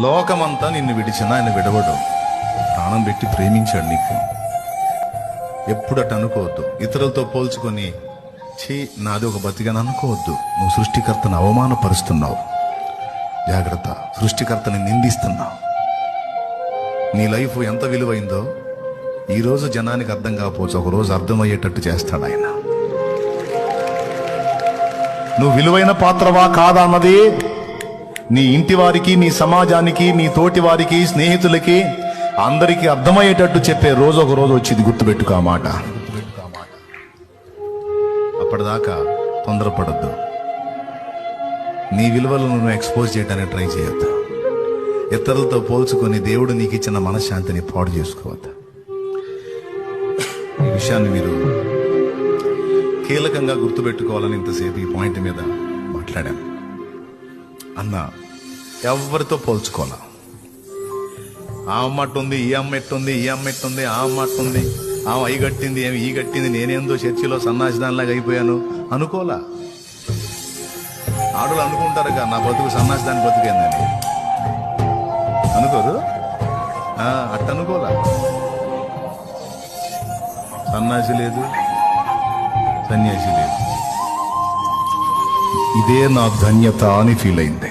లోకమంతా నిన్ను విడిచినా ఆయన విడవడు. ప్రాణం పెట్టి ప్రేమించాడు నీకు. ఎప్పుడట అనుకోవద్దు. ఇతరులతో పోల్చుకొని నాది ఒక బతికని అనుకోవద్దు. నువ్వు సృష్టికర్తను అవమానపరుస్తున్నావు. జాగ్రత్త, సృష్టికర్తని నిందిస్తున్నావు. నీ లైఫ్ ఎంత విలువైందో ఈరోజు జనానికి అర్థం కాకపోవచ్చు, ఒకరోజు అర్థమయ్యేటట్టు చేస్తాడు ఆయన. నువ్వు విలువైన పాత్రవా కాదా అన్నది నీ ఇంటి వారికి, నీ సమాజానికి, నీ తోటి వారికి, స్నేహితులకి, అందరికీ అర్థమయ్యేటట్టు చెప్పే రోజు ఒక రోజు వచ్చింది. గుర్తుపెట్టుకో ఆ మాట. అప్పటిదాకా తొందరపడద్దు. నీ విలువలను నువ్వు ఎక్స్పోజ్ చేయడానికి ట్రై చేయొద్దు. ఇతరులతో పోల్చుకొని దేవుడు నీకు ఇచ్చిన మనశ్శాంతిని పాడు చేసుకోవద్దు. ఈ విషయాన్ని మీరు కీలకంగా గుర్తుపెట్టుకోవాలని ఇంతసేపు ఈ పాయింట్ మీద మాట్లాడాను. అన్న ఎవరితో పోల్చుకోవాలా? ఆ అమ్మ అట్టుంది, ఈ అమ్మ ఎట్టుంది, ఈ అమ్మ ఎట్టుంది, ఆ అమ్మ అట్టుంది, ఆమె అయి కట్టింది, ఏమి ఈ కట్టింది, నేనేందో చర్చిలో సన్నాసిదానిలాగా అయిపోయాను అనుకోలా. ఆడలు అనుకుంటారుగా నా బతుకు సన్నాసిదాని బతుకేందని. అనుకోరు? అట్ట అనుకోలా. సన్నాసి లేదు, సన్యాసి లేదు. ఇదే నాకు ధన్యత అని ఫీల్ అయింది.